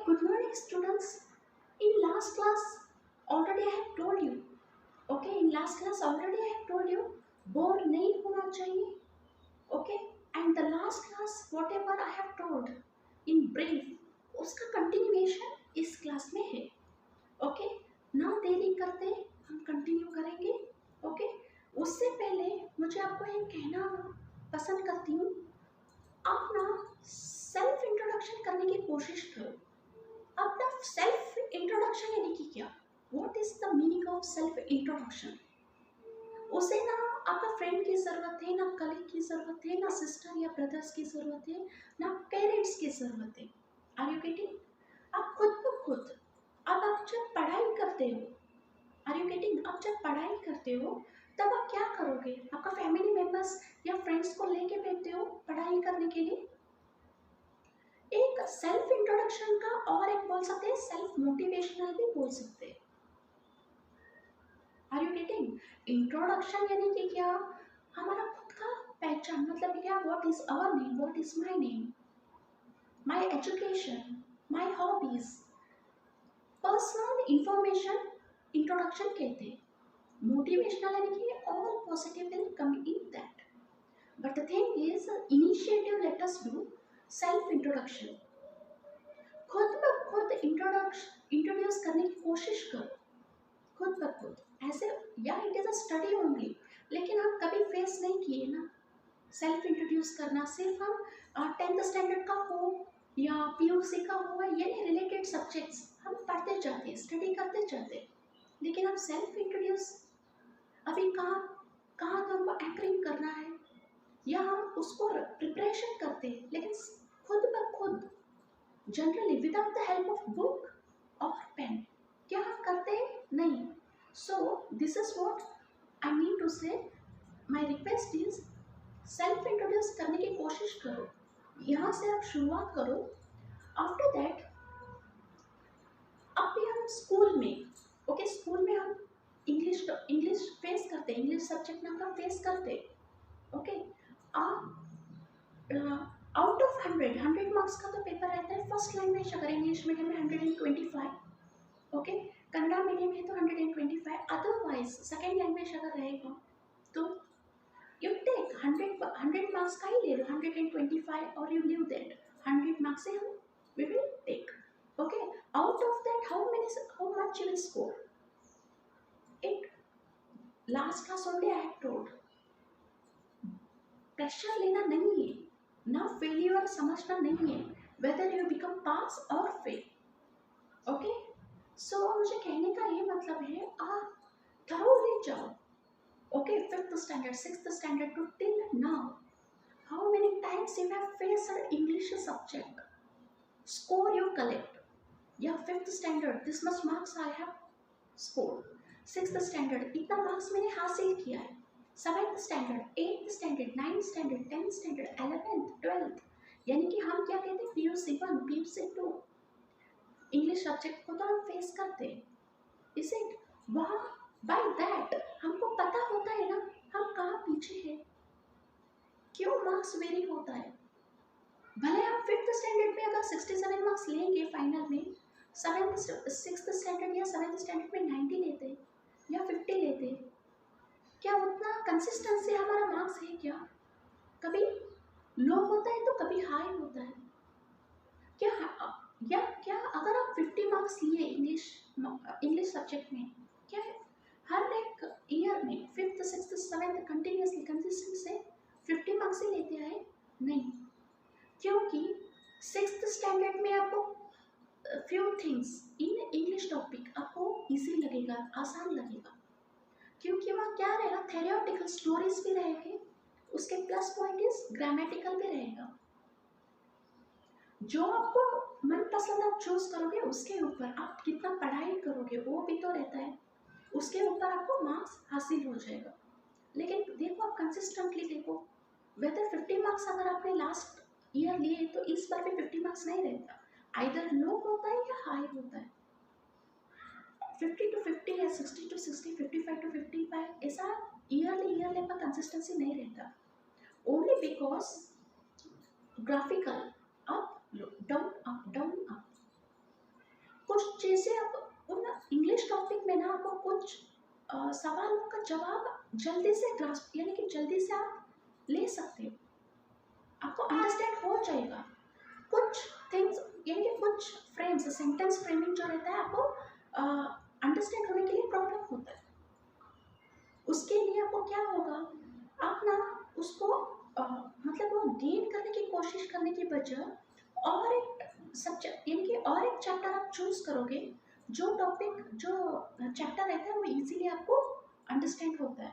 good morning students. In last class already I have told you. Okay, in last class already I have told you. Bore नहीं होना चाहिए. Okay, and the last class whatever I have told in brief उसका continuation इस class में है. Okay, ना देरी करते हम कंटिन्यू करेंगे. Okay, उससे पहले मुझे आपको ये कहना पसंद करती हूँ, आप ना सेल्फ इंट्रोडक्शन करने की कोशिश करो. अब ना सेल्फ इंट्रोडक्शन यानी कि क्या, what is the meaning of self introduction. उसे ना आपका फ्रेंड की ज़रूरत है, ना कलीग की ज़रूरत है, ना सिस्टर या ब्रदर्स की ज़रूरत है, ना पेरेंट्स की ज़रूरत है. Are you getting? आप खुद ब खुद, अब आप जब पढ़ाई करते हो, आर यू गेटिंग, आप जब पढ़ाई करते हो तब आप क्या करोगे, आपका फैमिली मेम्बर्स या फ्रेंड्स को लेके बैठते हो पढ़ाई करने के लिए. एक सेल्फ इंट्रोडक्शन का और एक बोल सकते हैं सेल्फ मोटिवेशनल भी बोल सकते हैं. Are you getting? इंट्रोडक्शन यानी कि क्या, हमारा खुद का पहचान, मतलब क्या, what is our name, what is my name, my education, my hobbies, personal information introduction कहते हैं. मोटिवेशनल यानी कि all positive will come in that. But the thing is initiative let us do self introduction. खुद ब खुद introduce करने की कोशिश करो, खुद ब खुद. ऐसे या it is a study only, लेकिन हम कभी फेस नहीं किए ना सेल्फ इंट्रोड्यूस करना. सिर्फ हम 10th स्टैंडर्ड का हो या PUC का हो, ये रिलेटेड सब्जेक्ट्स हम पढ़ते जाते हैं, स्टडी करते जाते हैं, लेकिन हम सेल्फ इंट्रोड्यूस अभी कहाँ कहाँ तो हमको एंकरिंग करना है या हम उसको प्रिपरेशन करते हैं, लेकिन खुद ब खुद generally without the help of book और पेन क्या हम करते नहीं. So this is what I mean to say. My request is self introduce करने की कोशिश करो, यहाँ से आप शुरुआत करो. आफ्टर दैट अब भी हम स्कूल में, ओके, स्कूल में हम इंग्लिश फेस करते, इंग्लिश सब्जेक्ट नाम का फेस करते. ओके, आप आउट ऑफ 100 मार्क्स का तो पेपर रहता है. फर्स्ट लैंग्वेज अगर इंग्लिश मीडियम में 125, ओके, कन्नड़ा मीडियम है तो 125. अदरवाइज सेकेंड लैंग्वेज अगर रहेगा तो यू टेक 100 मार्क्स का ही ले लो, 125, और यू लीव दैट 100 मार्क्स से हम we will take. Okay, out of that how much you will score it. Last class only I have told, pressure लेना नहीं है, ना फेलियर समझना नहीं है, वेदर यू बिकम पास और फेल. ओके, सो मुझे कहने का ये मतलब है, आप थरोली जाओ. Okay, 5th standard 6th standard to till now, how many times you have faced English subject, score you collect. या 5th standard this much marks I have score, 6th standard इतना मार्क्स मैंने हासिल किया है, 7th standard 8th standard 9th standard 10th standard 11th 12th. यानी कि हम क्या कहते हैं, PUC 1 PUC 2 इंग्लिश सब्जेक्ट को तो हम फेस करते हैं. Is it? वहाँ बाय दैट हमको पता होता है ना हम कहाँ पीछे हैं, क्यों मार्क्स वेरी होता है. भले हम 5th स्टैंडर्ड में अगर 67 मार्क्स लेंगे फाइनल में, 6th स्टैंडर्ड या 7th स्टैंडर्ड में 90 लेते या 50 लेते, क्या उतना कंसिस्टेंसी हमारा मार्क्स है क्या? कभी लो होता है तो कभी हाई होता है क्या? या क्या अगर आप 50 मार्क्स लिए इंग्लिश सब्जेक्ट में, क्या हर एक ईयर में 5th 6th 7th continuously consistent से 50 मार्क्स ही लेते आए? नहीं, क्योंकि 6th स्टैंडर्ड में आपको few things in English topic आपको इजी लगेगा, आसान लगेगा, क्योंकि वहाँ क्या रहेगा, थेरियोटिकल स्टोरीज भी रहेंगे, उसके प्लस पॉइंट इज ग्रामेटिकल भी रहेगा. जो आपको मनपसंद आप चूज करोगे उसके ऊपर आप कितना पढ़ाई करोगे वो भी तो रहता है, उसके ऊपर आपको मार्क्स हासिल हो जाएगा. लेकिन देखो आप कंसिस्टेंटली देखो, वेदर 50 मार्क्स अगर आपने लास्ट ईयर लिए तो इस बार भी 50 मार्क्स नहीं रहता, आइदर लो होता है या हाई होता है. 50 to 50 या 60 to 60, 55 to 55, ऐसा ईयरली पर कंसिस्टेंसी नहीं रहता. Only because graphical up down up down up. सवालों का जवाब जल्दी से ग्रास्प यानी कि जल्दी से आप ले सकते हो, आपको अंडरस्टैंड हो जाएगा। कुछ थिंग्स यानी कि कुछ फ्रेम्स सेंटेंस फ्रेमिंग जो रहता है आपको अंडरस्टैंड होने के लिए प्रॉब्लम होता है। उसके लिए आपको क्या होगा, आप ना उसको मतलब वो गेन करने की कोशिश करने की बजाय और एक सब्जेक्ट यानी कि और एक चैप्टर आप चूज करोगे, जो टॉपिक जो चैप्टर रहता है वो इजीली आपको अंडरस्टैंड होता है।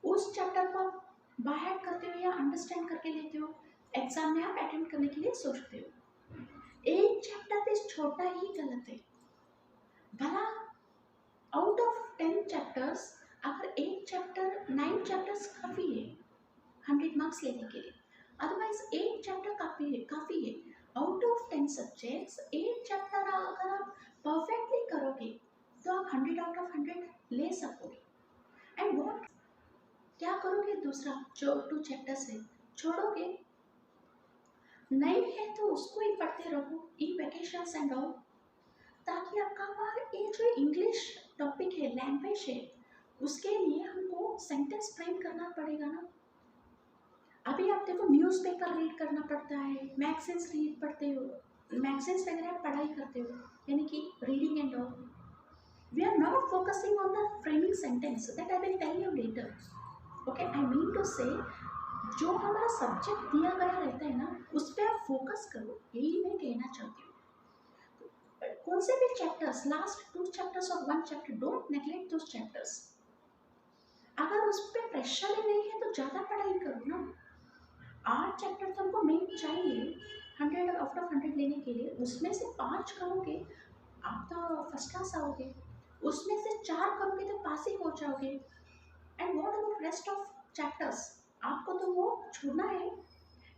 उस चैप्टर को आप बाय हार्ट करते हो या अंडरस्टैंड करके लेते हो, एग्जाम में आप अटेंड करने के लिए सोचते हो। एक चैप्टर पे छोटा ही गलत है, भला आउट ऑफ 10 चैप्टर्स अगर एक चैप्टर 9 चैप्टर्स काफ़ी है 100 मार्क्स लेने के लिए, अदरवाइज एक चैप्टर काफ़ी है। आउट ऑफ 10 सब्जेक्ट्स एक चैप्टर अगर आप परफेक्टली करोगे तो आप 100 आउट ऑफ 100 ले सकोगे। एंड व्हाट क्या करोगे, दूसरा जो 2 चैप्टर्स है छोड़ोगे नहीं है तो उसको ही पढ़ते रहो इन वेकेशंस एंड ऑल, ताकि आपका ये जो इंग्लिश टॉपिक है लैंग्वेज है उसके लिए हमको सेंटेंस फ्रेम करना पड़ेगा ना। अभी आप देखो न्यूज़पेपर रीड करना पड़ता है, मैगजीन्स रीड पढ़ते हो, मैगजीन्स वगैरह आप पढ़ाई करते हो यानी कि reading and all. We are not focusing on the framing sentence, that I will tell you later. Okay, I mean to say जो हमारा सब्जेक्ट दिया गया रहता है ना उस पर आप फोकस करो, यही मैं कहना चाहती हूँ। कौन से भी चैप्टर्स, लास्ट 2 चैप्टर्स और 1 chapter, don't neglect those chapters. अगर उस पर प्रेशर ही नहीं है तो ज़्यादा पढ़ाई करो ना। 8 चैप्टर तो हमको मेन चाहिए 100 आउट ऑफ 100 लेने के लिए, उसमें से 5 करोगे आप तो फर्स्ट क्लास आओगे, उसमें से 4 करोगे तो पास ही हो जाओगे। And what about rest of chapters, आपको तो वो छोड़ना है।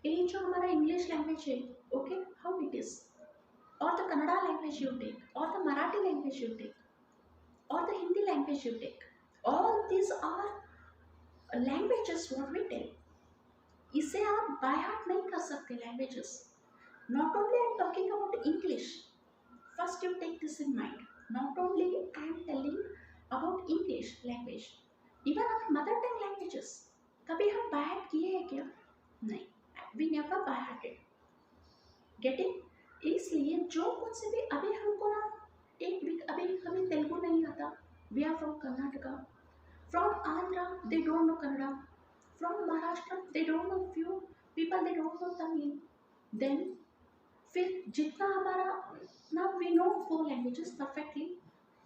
ये जो हमारा इंग्लिश लैंग्वेज है, okay, how it is, or the Kannada language you take, or the Marathi language you take, or the Hindi language you take. All these are languages what we take. इसे आप by heart नहीं कर सकते languages. Not only I am talking about English, first you take this in mind, not only I am telling about English language, even our mother tongue languages कभी हम by heart किए हैं क्या? नहीं, we never by hearted. Getting, इसलिए जो कुछ से भी अभी हमको ना एक वीक अभी हमें तेलुगु नहीं आता, we are from Karnataka, from Andhra they don't know Kannada, from Maharashtra they don't know few people, they don't know Tamil. Then फिर जितना हमारा ना वी नो 4 लैंग्वेजेस परफेक्टली,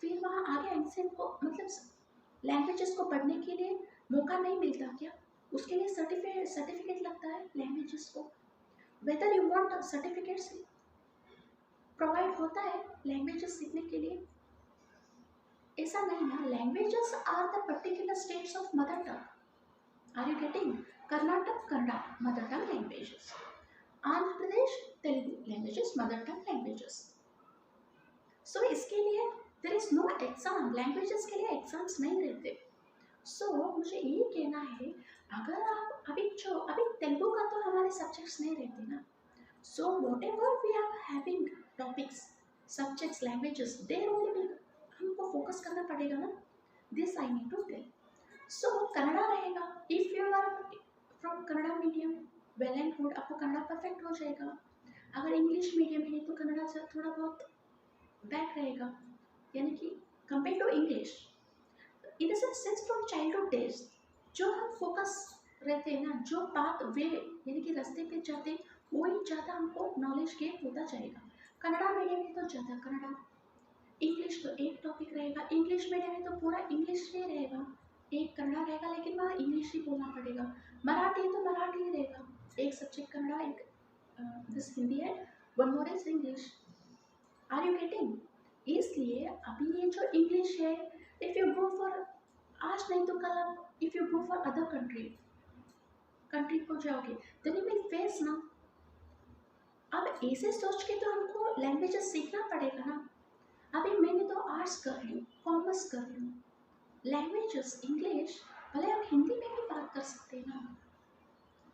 फिर वहाँ आगे एक्सेंट को मतलब लैंग्वेजेस को पढ़ने के लिए मौका नहीं मिलता क्या? उसके लिए सर्टिफिकेट लगता है लैंग्वेजेस को। Whether you want certificates provide होता है लैंग्वेजेस सीखने के लिए, ऐसा नहीं ना। Languages are the particular states of mother tongue. Are you getting? Karnataka Kannada mother tongue languages, Andhra Pradesh Telugu languages mother tongue languages. So इसके लिए there is no exam, languages के लिए एग्जाम्स नहीं रहते। सो मुझे ये कहना है, अगर आप अभी तेलुगु का तो हमारे सब्जेक्ट्स नहीं रहते ना, so whatever we are having topics, subjects, languages, there only will हमको फोकस करना पड़ेगा ना। This I need to tell. So Kannada रहेगा, if you are from Kannada medium well and good, आपको कन्नड़ा परफेक्ट हो जाएगा। अगर इंग्लिश मीडियम है तो कन्नड़ा से थोड़ा बहुत बैक रहेगा, यानी कि compare to English. In the sense from childhood days जो हम फोकस रहते हैं ना, जो पाथ वे यानी कि रास्ते पे जाते वही ज़्यादा हमको नॉलेज गेन होता जाएगा। कन्नड़ा मीडियम में तो ज़्यादा कन्नड़ा, इंग्लिश तो एक टॉपिक रहेगा, इंग्लिश मीडियम में तो पूरा इंग्लिश ही रहेगा, एक कन्नड़ा रहेगा लेकिन वहाँ इंग्लिश ही बोलना पड़ेगा। मराठी तो मराठी ही रहेगा, एक सब्जेक्ट कन्नड़ा, एक दिस हिंदी है, one more is English. Are you getting? इसलिए अभी ये जो इंग्लिश है, इफ़ यू गो फॉर आज नहीं तो कल, आप if you go for other country को जाओगे देन यू विल फेस ना। अब ऐसे सोच के तो हमको लैंग्वेजेस सीखना पड़ेगा ना। अभी मैंने तो आर्ट्स कर रही हूँ, कॉमर्स कर रही हूँ, लैंग्वेजेस इंग्लिश, भले आप हिंदी में भी बात कर सकते हैं ना,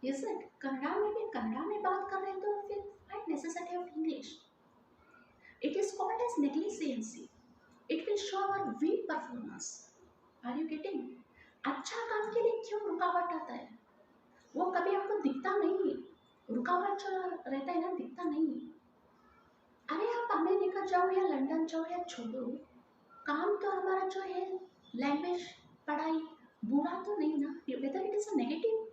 इज इट? कन्नड़ा में भी कन्नड़ा में बात कर रहे हैं तो फिर what necessity of English? It is called as negligency, it will show our weak performance. Are you getting? अच्छा काम के लिए क्यों रुकावट आता है? वो कभी आपको दिखता नहीं है, रुकावट जो रहता है ना दिखता नहीं है। अरे आप अमेरिका जाओ या लंदन जाओ या छोड़ो, काम तो हमारा जो है लैंग्वेज, पढ़ाई बुरा तो नहीं ना, whether it is a negative,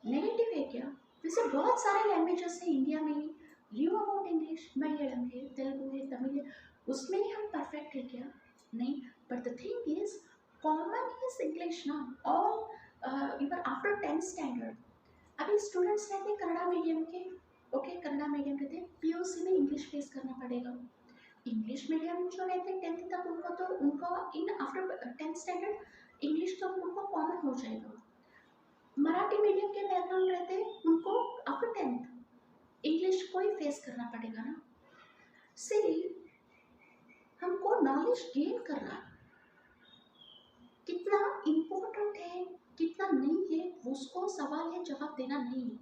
negative है क्या? वैसे बहुत सारे लैंग्वेजेस है इंडिया में, यू अबाउट इंग्लिश, मलयालम है, तेलुगु है, तमिल है, उसमें ही हम परफेक्ट है क्या? नहीं। But the thing is common is English ना, all even after 10th standard. अभी स्टूडेंट्स रहते हैं कन्नड़ा मीडियम के, ओके कन्नड़ा मीडियम रहते हैं, पीयूसी में इंग्लिश फेस करना पड़ेगा। इंग्लिश मीडियम जो रहते हैं 10th तक, उनको तो उनको in after 10th standard English तो उनको कॉमन हो जाएगा। मराठी मीडियम के बैकग्राउंड रहते हैं उनको आफ्टर 10th इंग्लिश को ही फेस करना पड़ेगा ना। सी, हमको नॉलेज गेन करना कितना इम्पोर्टेंट है कितना नहीं है, उसको सवाल या जवाब देना नहीं है।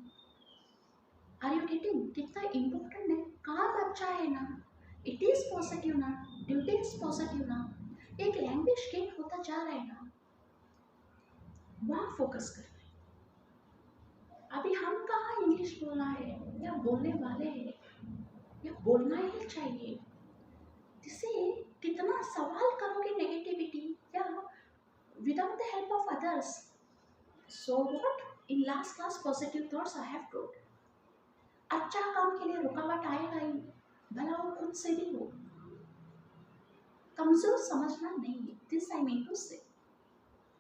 Are you getting? कितना इम्पोर्टेंट है, काम अच्छा है ना, इट इज पॉजिटिव ना, ड्यूटी इज पॉजिटिव ना, एक लैंग्वेज गेन होता जा रहा है ना, वहाँ फोकस कर। अभी हम कहाँ इंग्लिश बोलना है या बोलने वाले हैं या बोलना ही चाहिए, जिससे कितना सवाल करोगे नेगेटिविटी या without the help of others. So what, in last class positive thoughts I have told, अच्छा काम के लिए रुकावट आएगा ही, भला वो खुद से भी हो, कमजोर समझना नहीं है, this I mean to say.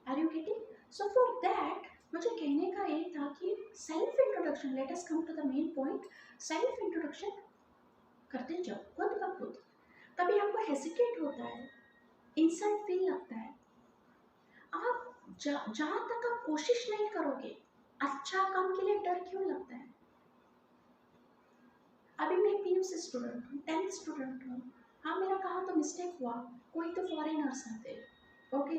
Are you getting? So for that मुझे कहने का ये था कि self introduction, let us come to the main point, self introduction करते जाओ खुद ब खुद। कभी आपको हेसिटेट होता है, इंसल्ट फील लगता है, आप जहाँ तक आप कोशिश नहीं करोगे, अच्छा काम के लिए डर क्यों लगता है? अभी मैं पीयूसी स्टूडेंट हूँ, 10th स्टूडेंट हूँ, हाँ मेरा कहाँ तो मिस्टेक हुआ, कोई तो फॉरेनर्स आते, ओके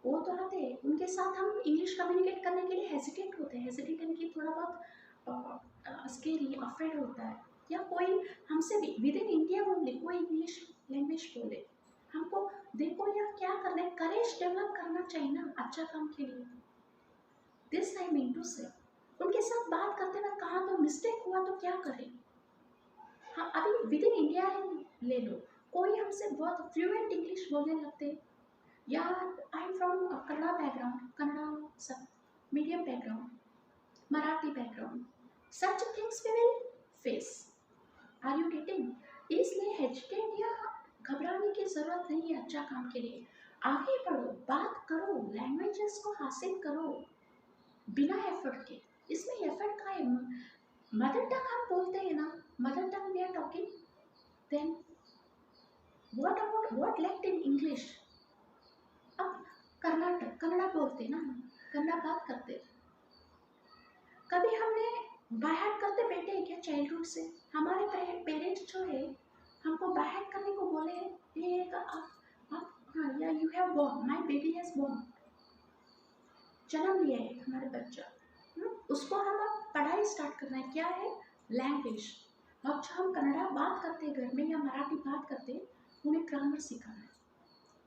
वो तो आते, उनके साथ हम इंग्लिश कम्युनिकेट करने के लिए हेजिटेट होते हैं, हेजिटेट यानी कि थोड़ा बहुत स्केरी अफ्रेड होता है, या कोई हमसे विद इन इंडिया ओनली कोई इंग्लिश लैंग्वेज बोले, हमको देखो यार क्या करना है, करेज डेवलप करना चाहिए ना अच्छा काम के लिए, दिस आई मीन टू से। उनके साथ बात करते वक्त कहाँ तो मिस्टेक हुआ तो क्या करें? हाँ अभी विद इन इंडिया ले लो, कोई हमसे बहुत फ्लुएंट इंग्लिश बोलने लगते, या I am from Kannada background, Kannada सब medium background, Marathi background, such things we will face. Are you getting? इसलिए हेजिटेट या घबराने की जरूरत नहीं है, अच्छा काम के लिए आगे बढ़ो, बात करो, लैंग्वेजेस को हासिल करो बिना एफर्ट के। इसमें एफर्ट का है, मदर टंग हम बोलते हैं ना, mother tongue we are talking, then what about what left in English? अब कर्नाटक कन्नड़ा बोलते ना, कन्नड़ा बात करते, कभी हमने बाहर करते बैठे हैं क्या चाइल्डहुड से? हमारे पेरेंट्स जो है हमको बाहर करने को बोले, ये आप हाँ या you have born, my baby has born, जन्म लिया है हमारे बच्चा, उसको हम अब पढ़ाई स्टार्ट करना है, क्या है? लैंग्वेज। अब जो हम कन्नड़ा बात करते हैं घर में या मराठी बात करते हैं, उन्हें ग्रामर सिखाना है,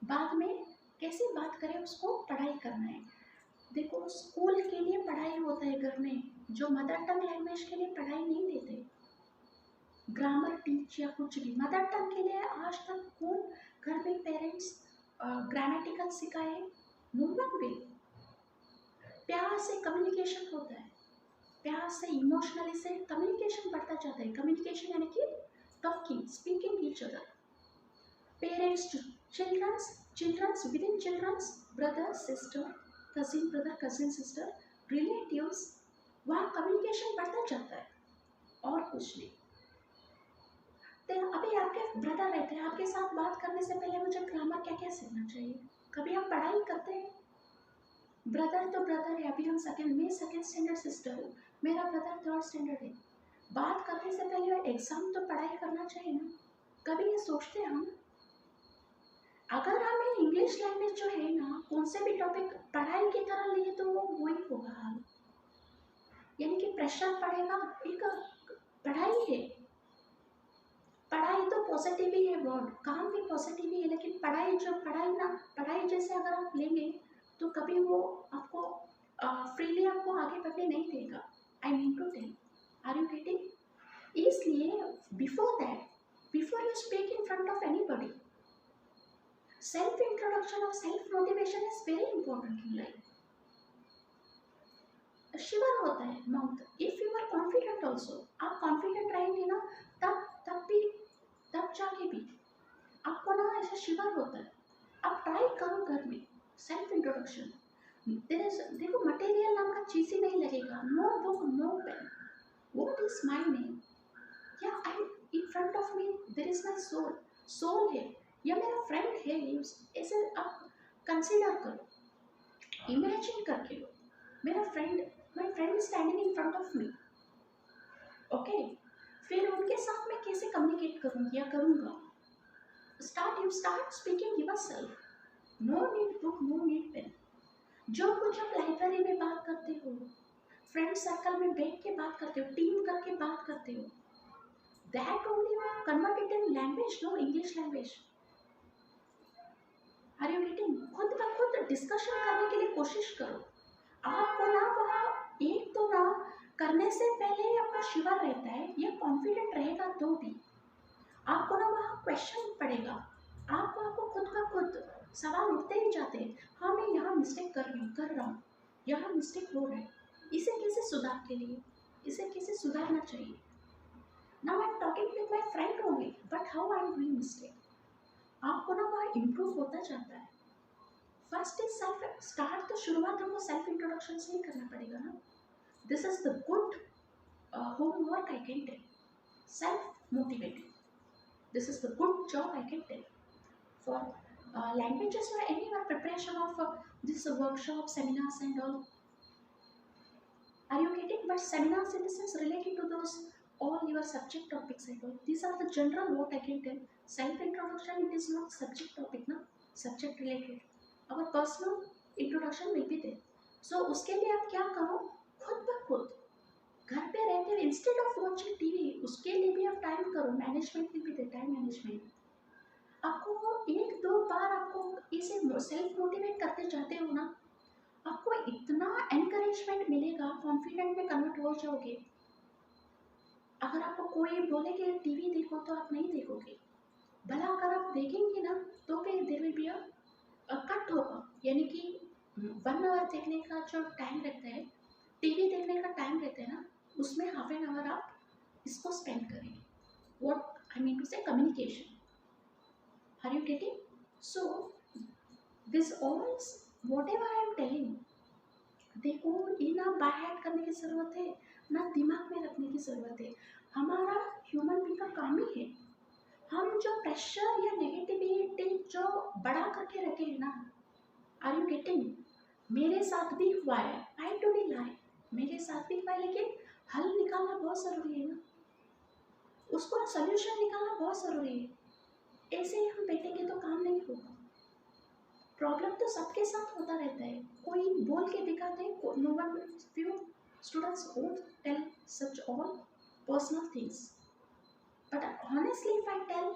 बाद में कैसे बात करें उसको पढ़ाई करना है। देखो स्कूल के लिए पढ़ाई होता है घर में, जो मदर टंग लैंग्वेज के लिए पढ़ाई नहीं देते, ग्रामर टीच या कुछ भी मदर टंग के लिए आज तक कौन घर में पेरेंट्स ग्रामेटिकल सिखाए? No one will. प्यार से कम्युनिकेशन होता है, प्यार से इमोशनली से कम्युनिकेशन बढ़ता जाता है, कम्युनिकेशन यानी कि talking speaking each other, parents to childrens, childrens with in childrens, brother sister, cousin brother cousin sister, relatives, वहाँ कम्युनिकेशन बढ़ता जाता है और कुछ नहीं। तो अभी आपके ब्रदर रहते हैं, आपके साथ बात करने से पहले मुझे ग्रामर क्या क्या सीखना चाहिए? कभी हम पढ़ाई करते हैं, ब्रदर तो ब्रदर है, अभी हम मैं सेकेंड स्टैंडर्ड सिस्टर हूँ, मेरा ब्रदर 3rd स्टैंडर्ड है, बात करने से पहले एग्जाम तो पढ़ाई करना चाहिए ना, कभी ये सोचते हम? अगर हमें इंग्लिश लैंग्वेज जो है ना, कौन से भी टॉपिक पढ़ाई की तरह लिए तो वो वही होगा हाल, यानी कि प्रेशर पड़ेगा, एक पढ़ाई है, पढ़ाई तो पॉजिटिव ही है वर्ड, काम भी पॉजिटिव ही है, लेकिन पढ़ाई जो पढ़ाई ना, पढ़ाई जैसे अगर आप लेंगे तो कभी वो आपको फ्रीली आपको आगे बढ़ने नहीं देगा। I mean to tell, are you getting? इसलिए before that, before you speak in front of anybody, self introduction और self motivation is very important in life. Shiver होता है mouth if you are confident also. आप confident रहेंगे ना, तब भी, तब जाके भी आपको ना ऐसा शिवर होता है। आप ट्राई करो घर में सेल्फ इंट्रोडक्शन। देखो मटेरियल नाम का चीज ही नहीं लगेगा, no book no pen, what is my name, या I in front of me there is my soul, soul है या मेरा फ्रेंड है, ऐसे आप कंसीडर करो, इमेजिन करके लो, मेरा friend, my friend is standing in front of me. Okay, फिर उनके साथ मैं कैसे कम्युनिकेट करूंगी या करूंगा? You start speaking yourself, no need book no need pen. जो कुछ आप लाइब्रेरी में बात करते हो, फ्रेंड सर्कल में बैठ के बात करते हो, टीम करके बात करते हो, that only convert it in language, no English language. Are you getting? खुद ब खुद डिस्कशन करने के लिए कोशिश करो। आपको ना वहाँ एक तो ना करने से पहले आपका शिवर रहता है या कॉन्फिडेंट रहेगा तो भी आपको ना वहाँ क्वेश्चन पड़ेगा, आपको खुद का खुद सवाल उठते ही जाते हैं, हाँ मैं यहाँ मिस्टेक कर रहा हूँ, यहाँ मिस्टेक हो रहा है, इसे कैसे सुधार के लिए, इसे कैसे सुधारना चाहिए। Now I am talking with my friend only, but how I am doing mistake. आपको ना वहाँ इम्प्रूव होता जाता है। फर्स्ट इज सेल्फ स्टार्ट, तो शुरुआत हमको सेल्फ इंट्रोडक्शन से ही करना पड़ेगा ना। This is the good homework I can tell, self motivating, this is the good job I can tell for languages or any preparation of this workshop, seminars and all. Are you getting? But seminars in the sense related to those all your subject topics and all. These are the general what I can tell. Self introduction, it is not subject topic ना, subject related. Our personal introduction will be there. So उसके लिए आप क्या करो, खुद ब खुद घर पे रहते हुए इंस्टेड ऑफ वॉचिंग टीवी, उसके लिए भी आप टाइम करो, मैनेजमेंट भी दे, टाइम मैनेजमेंट। आपको एक दो बार आपको इसे सेल्फ मोटिवेट करते जाते हो ना, आपको इतना एनकरेजमेंट मिलेगा, कॉन्फिडेंट में कन्वर्ट हो जाओगे। अगर आपको कोई बोले कि टीवी देखो तो आप नहीं देखोगे, भला अगर आप देखेंगे ना तो फिर there will be a cut होगा, यानी कि 1 आवर देखने का जो टाइम रहता है, टीवी देखने का टाइम रहता है ना, उसमें हाफ एन आवर आप इसको स्पेंड करेंगे। What I mean to say communication, are you getting? So this all whatever I am telling, देखो ये ना बाय हार्ट करने की ज़रूरत है, ना दिमाग में रखने की ज़रूरत है। हमारा ह्यूमन बीइंग का काम ही है, हम जो प्रेशर या नेगेटिविटी जो बढ़ा करके रखे हैं ना, आर यू गेटिंग? मेरे साथ भी हुआ है, आई डू नहीं लाई, मेरे साथ भी हुआ है, लेकिन हल निकालना बहुत ज़रूरी है ना, उसको सल्यूशन निकालना बहुत ज़रूरी है। ऐसे ही हम बैठेंगे तो काम नहीं होगा। प्रॉब्लम तो सबके साथ होता रहता है, कोई बोल के दिखाते हैं, no one, few students won't tell such all personal things, but honestly if I tell,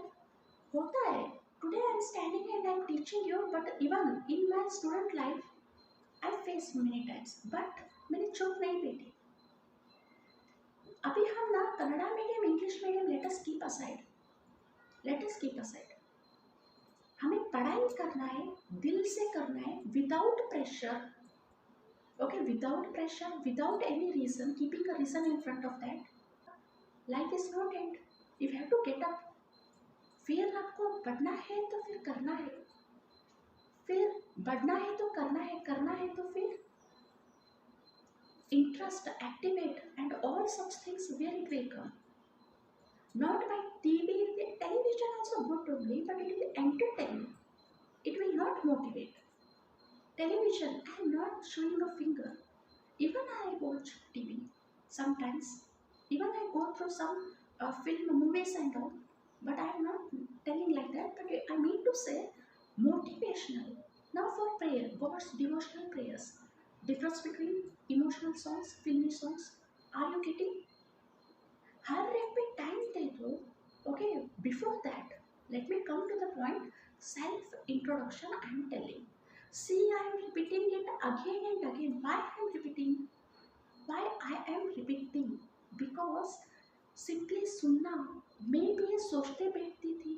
होता है। Today I am standing and I am teaching you, but even in my student life I face many times, but मैंने चुप नहीं बैठी। अभी हम ना Kannada medium, English medium, let us keep aside, let us keep aside. हमें पढ़ाई करना है, दिल से करना है, without pressure, okay, without pressure, without any reason, keeping a reason in front of that. Life is not end, you have to get up. फिर आपको बढ़ना है तो फिर करना है, फिर बढ़ना है तो करना है, करना है तो फिर interest activate, and all such things where it will come, not by TV, television also good only, but it will entertain, it will not motivate. Television, I am not showing a finger, even I watch TV sometimes, even I go through some film movies and all, but I am not telling like that, but I mean to say motivational. Now for prayer, God's devotional prayers, difference between emotional songs, filmy songs, are you getting? हर एक पे time दे दो, okay, before that Let me come to the point. Self introduction I am telling. See, I am repeating it again and again. Why I am repeating? Why I am repeating? Because simply सुनना, मैं भी ये सोचते बैठती थी,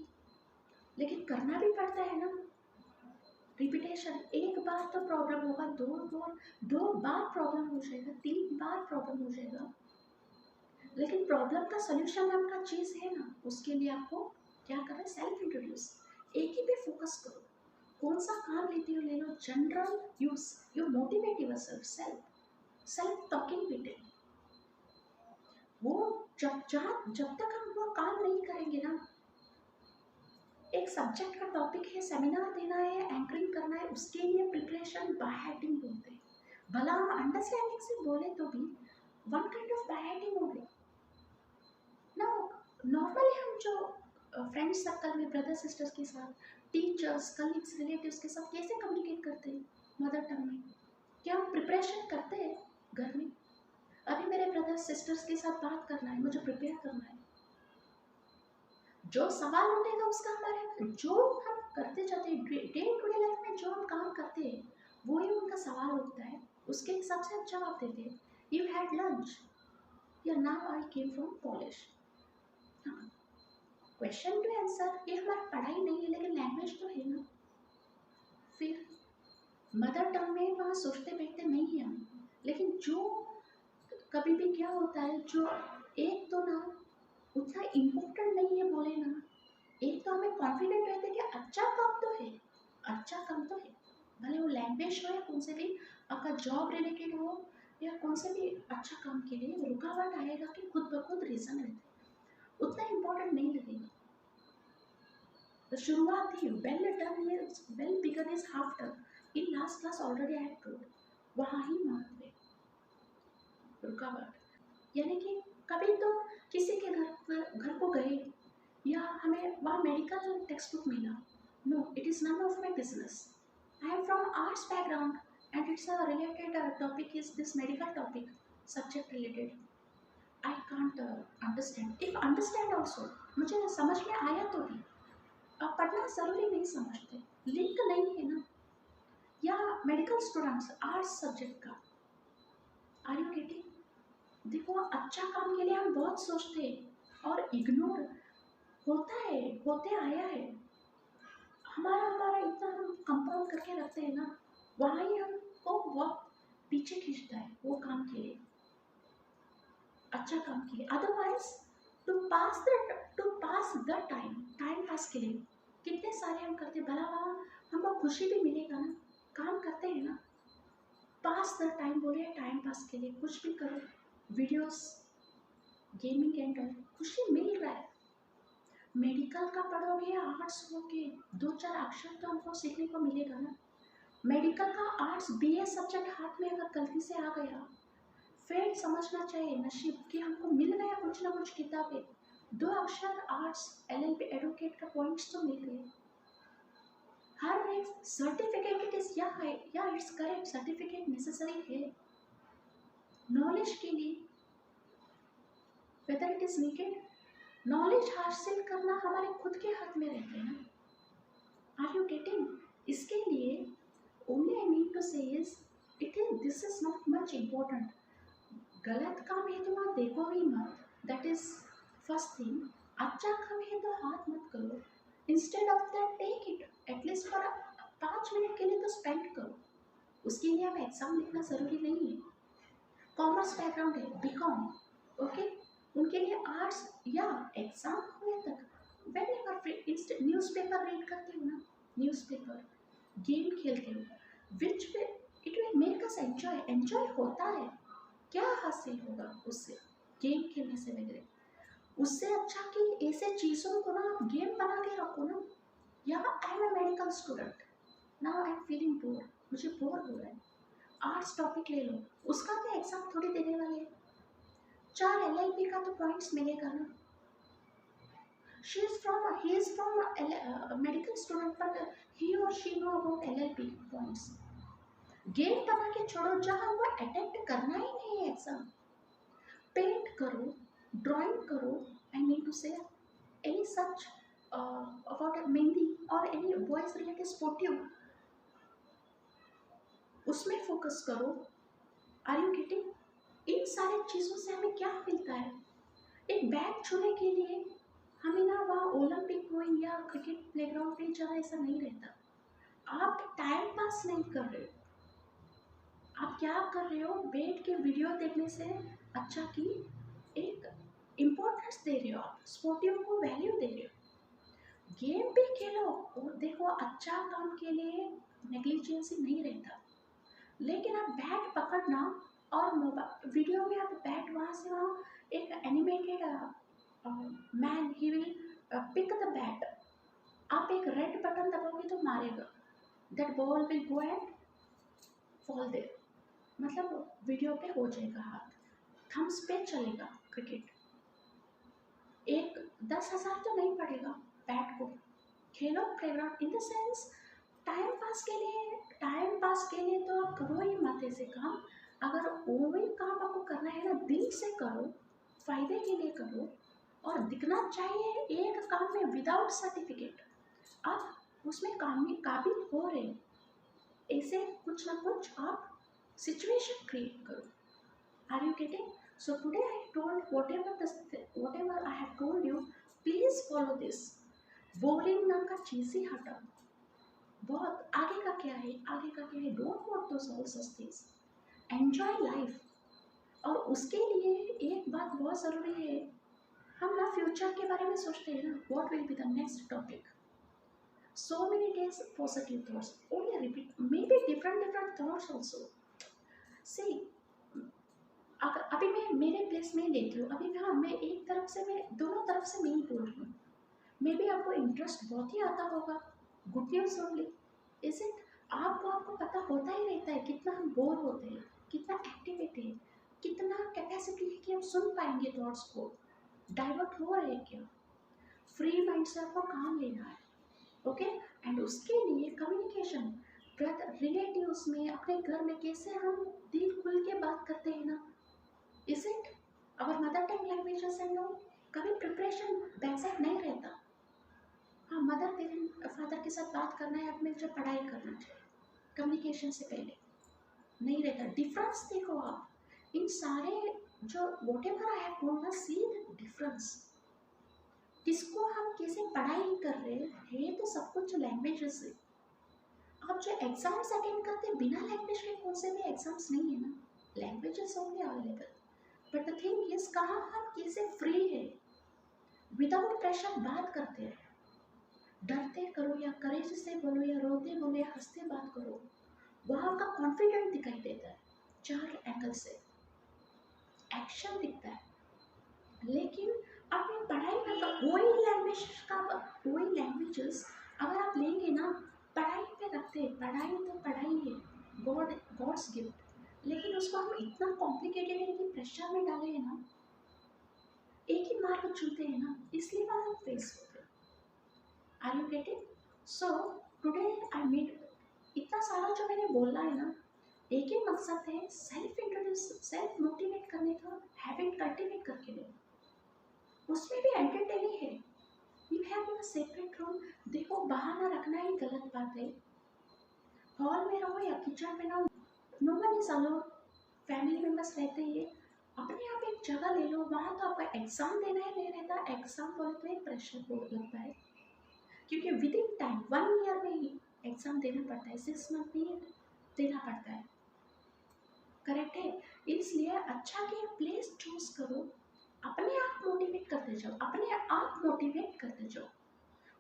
लेकिन करना भी पड़ता है ना। रिपीटेशन, एक बार तो प्रॉब्लम होगा, दो बार प्रॉब्लम हो जाएगा, 3 बार प्रॉब्लम हो जाएगा, लेकिन प्रॉब्लम का सोल्यूशन आपका चीज है ना, उसके लिए आपको क्या करना है? Self introduce. एक ही पे फोकस करो। कौन सा काम लेते हो ले लो, general use, you motivate yourself, self talking meeting. वो जब तक हम वो काम नहीं करेंगे ना, एक सब्जेक्ट का टॉपिक है, सेमिनार देना है, एंकरिंग करना है, उसके लिए प्रिपरेशन बाय हार्टिंग बोलते हैं। भला हम अंडरस्टैंडिंग से बोले तो भी वन काइंड ऑफ बाय हार्टिंग हो गया ना। नॉर्मली हम जो फ्रेंड सर्कल में ब्रदर सिस्टर्स के साथ, टीचर्स, कलीग्स, रिलेटिव्स के साथ कैसे कम्युनिकेट करते हैं मदर टंग में? क्या हम प्रिपरेशन करते हैं घर में? अभी मेरे ब्रदर सिस्टर्स के साथ बात करना है, मुझे प्रिपेयर करना है, जो सवाल उठेगा उसका हमारे, जो हम करते जाते हैं डे टू डे लाइफ में, जो हम काम करते हैं वो ही उनका सवाल उठता है, उसके हिसाब से हम जवाब देते हैं। यू हैड लंच या now I came from college. हाँ, क्वेश्चन टू आंसर, ये हमारी पढ़ाई नहीं है लेकिन लैंग्वेज तो है ना। फिर मदर टंग में वहाँ सोचते बैठते नहीं है हम, लेकिन जो कभी भी क्या होता है, जो एक तो ना उतना इम्पोर्टेंट नहीं है बोले ना, एक तो हमें कॉन्फिडेंट रहते कि अच्छा काम तो है, अच्छा काम तो है, भले वो लैंग्वेज हो या कौन से भी आपका जॉब रिलेटेड हो या कौन से भी अच्छा काम के लिए रुकावट आएगा कि खुद ब खुद रीजन रहते, उतना इम्पोर्टेंट नहीं लगेगा। तो शुरुआत ही well begun is half done, in last class already I have told, वहाँ ही महत्व है रुकावट। यानी कि कभी तो किसी के घर को गए या हमें वहाँ मेडिकल टेक्स्ट बुक मिला, no it is none of my business, I am from arts background and it's a related topic is this medical topic, subject related, I can't understand. If understand also, मुझे समझ में आया तो भी, अब पढ़ना ज़रूरी नहीं समझते, लिंक नहीं है ना। या मेडिकल स्टूडेंट्स आर्ट्स सब्जेक्ट का, आर यू गेटिंग? देखो, अच्छा काम के लिए हम बहुत सोचते हैं और इग्नोर होता है, होते आया है, हमारा इतना हम कंपाउंड करके रखते हैं ना, वहाँ ही हमको बहुत पीछे खींचता है वो काम के लिए, अच्छा काम के लिए। Otherwise to pass the time pass के लिए कितने सारे हम करते, भला वहाँ हमको खुशी भी मिलेगा ना, काम करते हैं ना, पास द टाइम बोले, टाइम पास के लिए कुछ भी करो, वीडियोस, गेमिंग एंड ऑल, खुशी मिल रहा है। मेडिकल का पढ़ोगे, आर्ट्स होके 2-4 अक्षर तो हमको सीखने को मिलेगा ना। मेडिकल का आर्ट्स बीए सब्जेक्ट हाथ में अगर गलती से आ गया, फिर समझना चाहिए नसीब कि हमको मिल गया कुछ ना कुछ किताबें, 2 अक्षर आर्ट्स एलएलबी एडवोकेट का पॉइंट्स तो मिल गए। हर एक सर्टिफिकेट इट इज या इट्स करेक्ट, सर्टिफिकेट नेसेसरी है नॉलेज के लिए, whether it is needed. Knowledge हासिल करना हमारे खुद के हाथ में रहते हैं ना। Are you getting? इसके लिए only I mean to say is this is not much important. गलत काम है तो वहाँ देखो ही मत, दैट इज फर्स्ट थिंग। अच्छा काम है तो हाथ मत करो, instead of that take it at least for 5 minute के लिए तो स्पेंड करो। उसके लिए हमें एग्जाम लिखना ज़रूरी नहीं है। कॉमर्स बैकग्राउंड है, बीकॉम, ओके, उनके लिए आर्ट्स या एग्जाम होने तक व्हेन एवर न्यूज़पेपर रीड करते हो ना, न्यूज़पेपर, गेम खेलते हो, which it will make us enjoy होता है। क्या हासिल होगा उससे, गेम खेलने से वगैरह, उससे अच्छा कि ऐसे चीज़ों को ना गेम बना के रखो ना। या I am a medical student, now I am feeling bore, मुझे बोर हो रहा है, आर्ट्स टॉपिक ले लो, उसका तो एग्जाम थोड़ी देने वाले हैं, 4 एलएलबी का तो पॉइंट्स मिलेगा ना। he is from a medical student, but he or she know about LLB points। Game बना के छोड़ो, जहाँ वो अटेम्प्ट करना ही नहीं है एग्जाम, पेंट करो, ड्राइंग करो, I mean to say any such और एनी वॉइस रिलेटेड स्पोर्टिव, उसमें फोकस करो। Are you getting? इन सारी चीज़ों से हमें क्या मिलता है? एक बैग छूने के लिए हमें ना वहाँ ओलंपिक हो या क्रिकेट प्लेग्राउंड पे जाना ऐसा नहीं रहता। आप टाइम पास नहीं कर रहे हो, आप क्या कर रहे हो? बैठ के वीडियो देखने से अच्छा कि एक इम्पोर्टेंस दे रहे हो, आप स्पोर्टिव को वैल्यू दे रहे हो। गेम भी खेलो और देखो, अच्छा काम के लिए नेग्लिजेंसी नहीं रहता। लेकिन आप बैट पकड़ना और मोबाइल वीडियो में आप बैट वहाँ से वहाँ एक animated man he will pick the bat, आप एक रेड बटन दबाओगे तो मारेगा, that ball will go and fall there, मतलब वीडियो पे हो जाएगा हाथ, थम्स पे चलेगा क्रिकेट। एक 10,000 तो नहीं पड़ेगा बैट को, खेलो playground in the sense time pass के लिए। टाइम पास के लिए तो आप करो ही मत ऐसे काम। अगर वो भी काम आपको करना है ना, दिल से करो, फायदे के लिए करो, और दिखना चाहिए एक काम में विदाउट सर्टिफिकेट आप उसमें काबिल हो रहे हो, ऐसे कुछ ना कुछ आप सिचुएशन क्रिएट करो। Are you getting? So today I told whatever I have told you, please follow this। बोरिंग नाम का चीज ही हटाओ। बहुत आगे का क्या है, आगे का क्या है, don't want to solve such things, enjoy life. और उसके लिए एक बात बहुत ज़रूरी है, हम ना फ्यूचर के बारे में सोचते हैं ना, what will be the next topic, so many days positive thoughts only repeat, maybe different thoughts also. See, अगर अभी मैं मेरे प्लेस में लेती हूँ, अभी हाँ मैं एक तरफ से, मैं दोनों तरफ से मैं ही बोल रही हूँ। मे बी आपको इंटरेस्ट बहुत ही आता होगा, good news only is it. आपको पता होता ही रहता है कितना हम बोर होते हैं, कितना एक्टिविटी है, कितना कैपेसिटी है कि हम सुन पाएंगे थॉट्स को, डाइवर्ट हो रहे हैं क्या, फ्री माइंड से आपको काम लेना है। ओके, एंड उसके लिए कम्युनिकेशन, रिलेटिव्स में, अपने घर में कैसे हम दिल खुल के बात करते हैं ना, is it our mother tongue languages and no, कभी प्रिपरेशन बैकसाइड नहीं रहता। हाँ, मदर पेरेंट फादर के साथ बात करना है, अपने जब पढ़ाई करना चाहिए, कम्युनिकेशन से पहले नहीं रहता। डिफरेंस देखो आप, इन सारे जो व्हाटएवर आई हैव टोल्ड ना, सी द डिफरेंस। किसको हम कैसे पढ़ाई कर रहे हैं, तो सब कुछ लैंग्वेजेस है। आप जो एग्जाम्स अटेंड करते हैं बिना लैंग्वेज के, कौन से भी एग्जाम्स नहीं है ना, languages only available. But the thing is, कहाँ हम कैसे फ्री है, विदाउट प्रेशर बात करते हैं, डरते करो या करेज से बोलो या रोते बोलो या हंसते बात करो, वहाँ का कॉन्फिडेंट दिखाई देता है, चार एंगल से एक्शन दिखता है। लेकिन अपनी पढ़ाई में तो वही लैंग्वेज का, वही लैंग्वेजेस अगर आप लेंगे ना, पढ़ाई पे रखते हैं, पढ़ाई तो पढ़ाई है, गॉड्स गिफ्ट, लेकिन उसको हम इतना कॉम्प्लिकेटेड है कि प्रेशर में डाले हैं ना, एक ही मार्ग चुनते हैं ना, इसलिए वहाँ हम फेस होते हैं। Are you getting? So today I made, इतना सारा जो मैंने बोला है ना, एक ही मकसद है, सेल्फ इंट्रोड्यूस, सेल्फ मोटिवेट करने का हैबिट कल्टीवेट करके दो। उसमें भी एंटरटेनिंग है। You have in separate room, देखो बहाना रखना ही गलत बात है। हॉल में रहो या किचन में रहो, no one is alone, family members रहते ही है, अपने आप एक जगह ले लो। वहाँ तो आपका एग्जाम देना ही नहीं रहता, एग्जाम बोले तो एक प्रेशर लगता है, क्योंकि विद इन टाइम 1 ईयर में ही एग्जाम देना पड़ता है, 6 मंथ में देना पड़ता है, करेक्ट है। इसलिए अच्छा कि प्लेस चूज करो, अपने आप मोटिवेट करते जाओ, अपने आप मोटिवेट करते जाओ।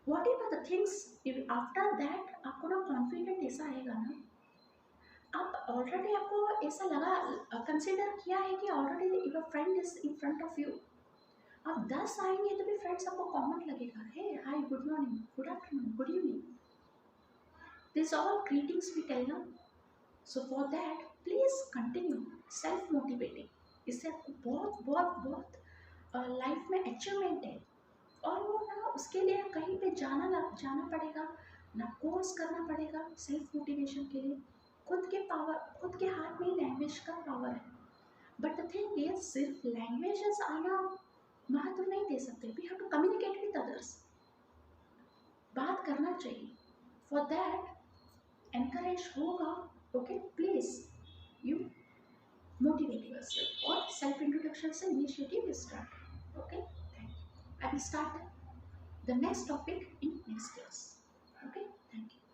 What ever the things, after that आपको ना कॉन्फिडेंट ऐसा आएगा ना, आप ऑलरेडी, आपको ऐसा लगा, कंसिडर किया है कि already your friend is in front of you. आप 10 आएंगे तो भी फ्रेंड्स आपको कॉमन लगेगा, hey hi, good morning, good afternoon, good evening, this all greetings we tell ना। So for that please continue self motivating, इससे आपको बहुत बहुत बहुत लाइफ में अचीवमेंट है। और वो ना, उसके लिए कहीं पे जाना पड़ेगा ना, कोर्स करना पड़ेगा सेल्फ मोटिवेशन के लिए, खुद के पावर, खुद के हाथ में लैंग्वेज का पावर है। बट द थिंग इज, सिर्फ लैंग्वेजेस आना महत्व नहीं दे सकते, we have to communicate with others, बात करना चाहिए। For that encourage होगा. Okay, please you motivate yourself or self introduction से initiative start. Okay, thank you. I will start the next topic in next class. Okay, thank you.